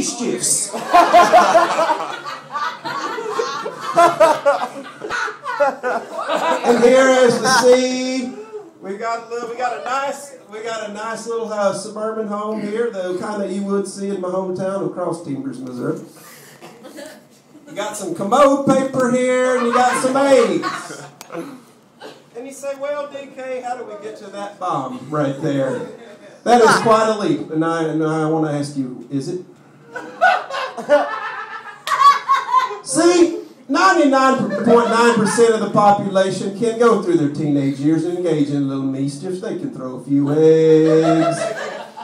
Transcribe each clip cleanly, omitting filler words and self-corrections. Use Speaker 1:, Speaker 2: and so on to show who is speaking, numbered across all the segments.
Speaker 1: mischiefs. And here is the scene. We got a nice little suburban home here, the kind that you would see in my hometown of Cross Timbers, Missouri. You got some commode paper here, and you got some eggs. And you say, well, DK, how do we get to that bomb right there? That is quite a leap, and I want to ask you, is it? See? 99.9% of the population can go through their teenage years and engage in a little mischief. They can throw a few eggs.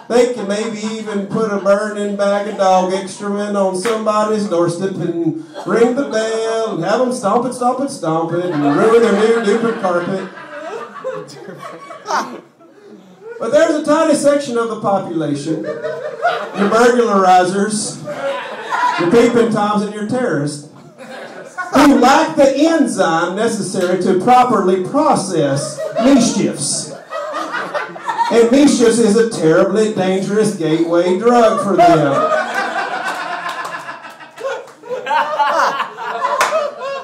Speaker 1: They can maybe even put a burning bag of dog excrement on somebody's doorstep and ring the bell and have them stomp it, and ruin their new stupid carpet. But there's a tiny section of the population, your burglarizers, your peeping toms, and your terrorists, who lack the enzyme necessary to properly process mischiefs. And mischiefs is a terribly dangerous gateway drug for them.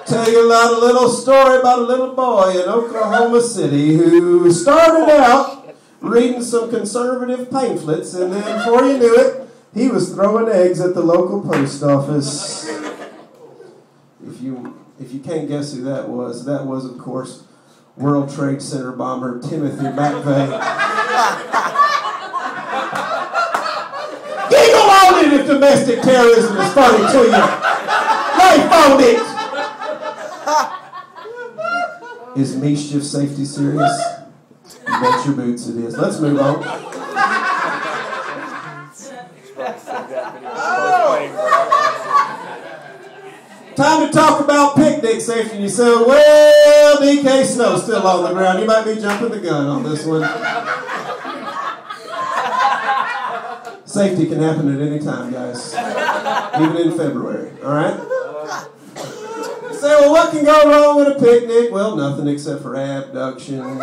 Speaker 1: Tell you a little story about a little boy in Oklahoma City who started out reading some conservative pamphlets, and then before you knew it, he was throwing eggs at the local post office. If you can't guess who that was, of course, World Trade Center bomber Timothy McVeigh. Giggle on it if domestic terrorism is funny to you. Life on it. Is mischief safety serious? You bet your boots it is. Let's move on. Time to talk about picnic safety. You say, well, DK Snow's still on the ground. You might be jumping the gun on this one. Safety can happen at any time, guys. Even in February, all right? You say, well, what can go wrong with a picnic? Well, nothing except for abductions,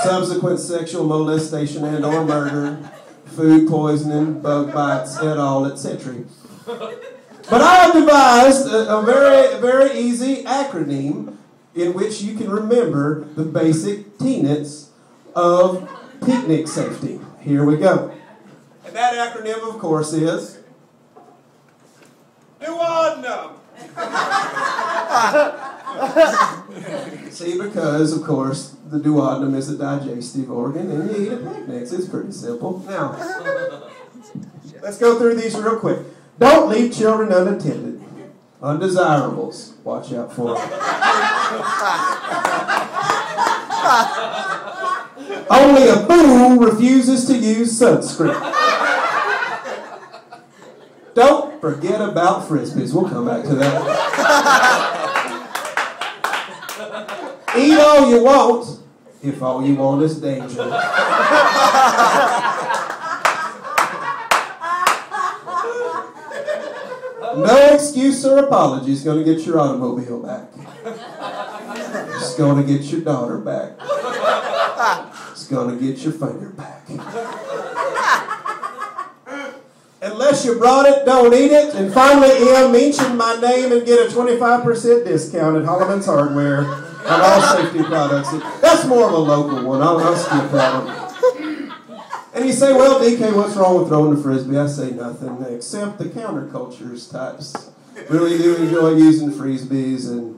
Speaker 1: subsequent sexual molestation and or murder, food poisoning, bug bites, et al., etc. But I have devised a very, very easy acronym in which you can remember the basic tenets of picnic safety. Here we go. And that acronym, of course, is duodenum. See, because, of course, the duodenum is a digestive organ and you eat at picnics. It's pretty simple. Now, let's go through these real quick. Don't leave children unattended. Undesirables. Watch out for them. Only a fool refuses to use sunscreen. Don't forget about Frisbees. We'll come back to that. Eat all you want, if all you want is danger. No excuse or apology is going to get your automobile back. It's going to get your daughter back. It's going to get your finger back. Unless you brought it, don't eat it. And finally, mention my name and get a 25% discount at Holloman's Hardware on all safety products. That's more of a local one. I'll skip that one. And you say, well, DK, what's wrong with throwing the Frisbee? I say nothing, except the countercultures types really do enjoy using Frisbees. And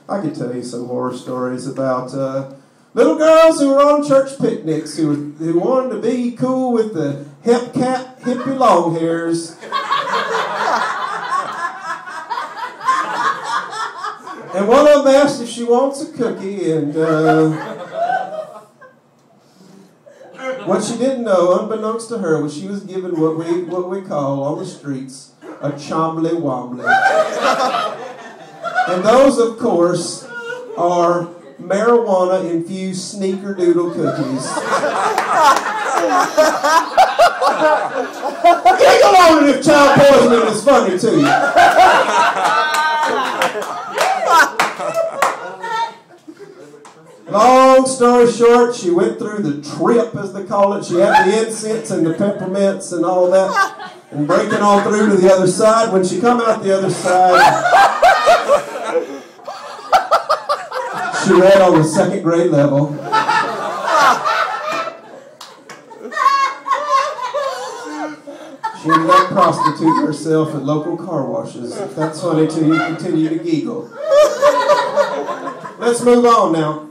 Speaker 1: I could tell you some horror stories about little girls who were on church picnics who wanted to be cool with the hip cat, hippie long hairs. And one of them asked if she wants a cookie, and what she didn't know, unbeknownst to her, was she was given what we call on the streets a chombly wombly. And those, of course, are marijuana-infused sneakerdoodle cookies. Giggle on it if child poisoning is funny to you. Long story short, she went through the trip, as they call it. She had the incense and the peppermints and all that. and breaking on through to the other side. When she come out the other side, she read on the 2nd grade level. She ended up prostituting herself at local car washes. If that's funny to you, continue to giggle. Let's move on now.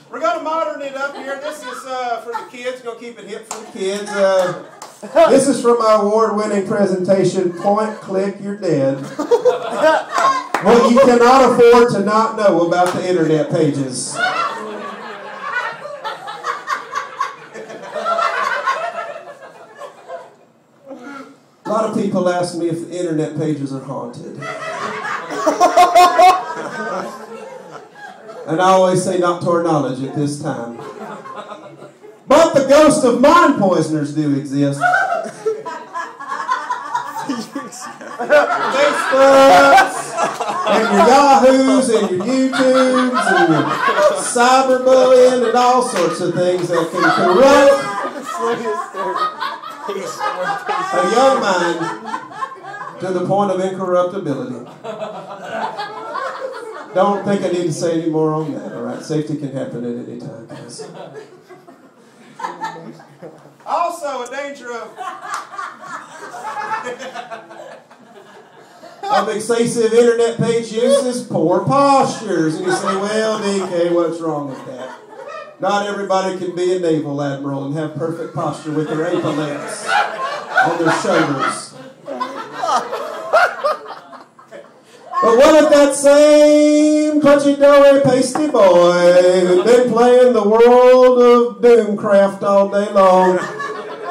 Speaker 1: We're going to modern it up here. This is for the kids. Going to keep it hip for the kids. This is from my award-winning presentation, Point, Click, You're Dead. What you cannot afford to not know about the internet pages. A lot of people ask me if the internet pages are haunted. And I always say not to our knowledge at this time. But the ghosts of mind poisoners do exist. Facebooks, and your Yahoos, and your YouTubes, and your cyberbullying, and all sorts of things that can corrupt a young mind to the point of incorruptibility. Don't think I need to say any more on that, all right? Safety can happen at any time, guys. Also, a danger of excessive internet page use is poor postures. And you say, well, DK, what's wrong with that? Not everybody can be a naval admiral and have perfect posture with their epaulets on their shoulders. But what if that same punchy-doughy pasty boy who'd been playing the World of Doomcraft all day long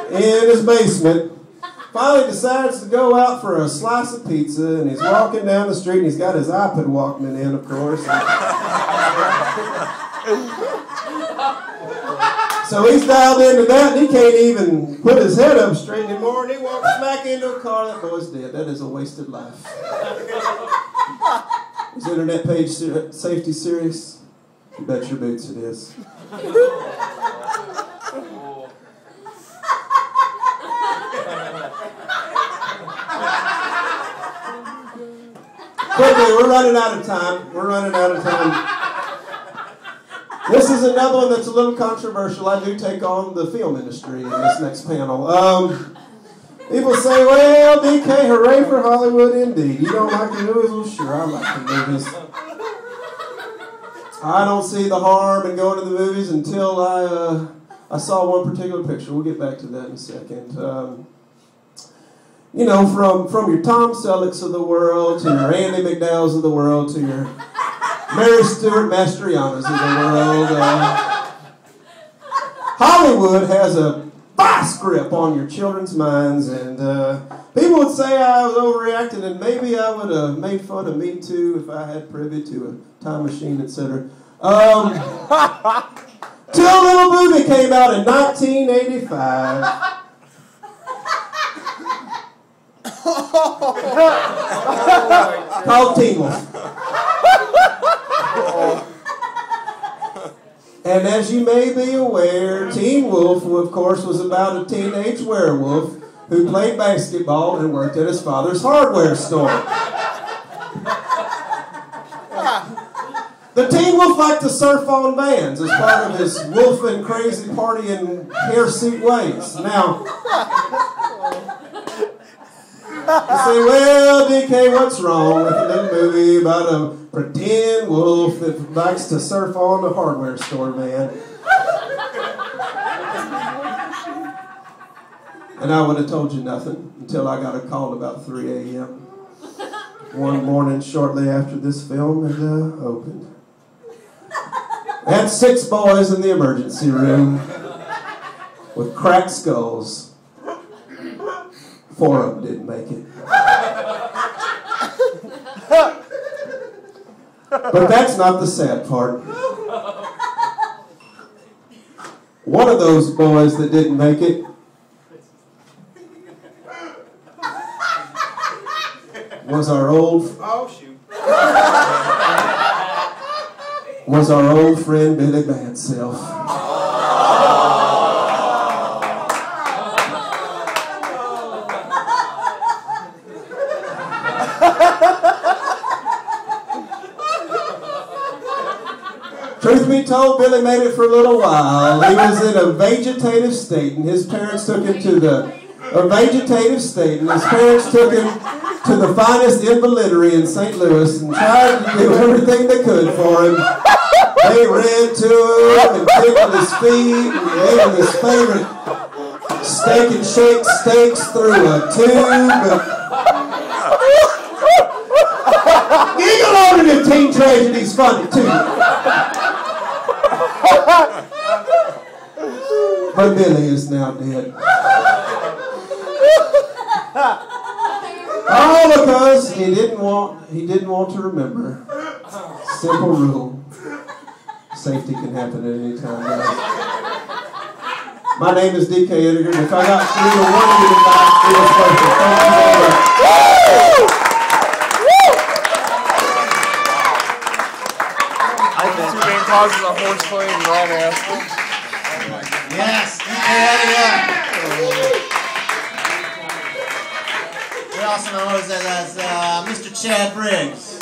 Speaker 1: in his basement finally decides to go out for a slice of pizza, and he's walking down the street and he's got his iPod Walkman in, of course. So he's dialed into that, and he can't even put his head up straight anymore, and he walks smack into a car. That boy's dead. That is a wasted life. Is internet page safety serious? You bet your boots it is. Quickly, we're running out of time. This is another one that's a little controversial. I do take on the film industry in this next panel. People say, well, DK, hooray for Hollywood indeed. You don't like the movies? Well, sure, I like the movies. I don't see the harm in going to the movies until I saw one particular picture. We'll get back to that in a second. You know, from your Tom Sellecks of the world, to your Andy McDowells of the world, to your Mary Stuart Mastrianas of the world. Hollywood has a vice grip on your children's minds, and people would say I was overreacting, and maybe I would have made fun of me too if I had privy to a time machine, etc. Till a little movie came out in 1985. Called Teen Wolf. And as you may be aware, Teen Wolf, of course, was about a teenage werewolf who played basketball and worked at his father's hardware store. The Teen Wolf liked to surf on vans as part of his wolfing, crazy partying, hairsuit ways. Now, you say, well, DK, what's wrong with a little movie about a pretend wolf that likes to surf on a hardware store van? And I would have told you nothing until I got a call about 3 a.m. one morning shortly after this film had opened. I had 6 boys in the emergency room with cracked skulls. 4 of them didn't make it. But that's not the sad part. One of those boys that didn't make it was our old friend Billy Bad Self. Truth be told, Billy made it for a little while. He was in a vegetative state, and his parents took him to the finest invalidary in St. Louis and tried to do everything they could for him. They read to him and tickled his feet and gave him his favorite steak and shake steaks through a tube. Giggle on it in Teen Tragedy's funny too. But Billy is now dead. All because he didn't want to remember. Simple rule. Safety can happen at any time. Guys. My name is D.K. Edgar, and if I got through to one of you tonight, it was perfect. Thank you very much.
Speaker 2: I think two main causes are horseplay and raw nasty.
Speaker 3: Yes, D.K. We also know as Mr. Chad Briggs.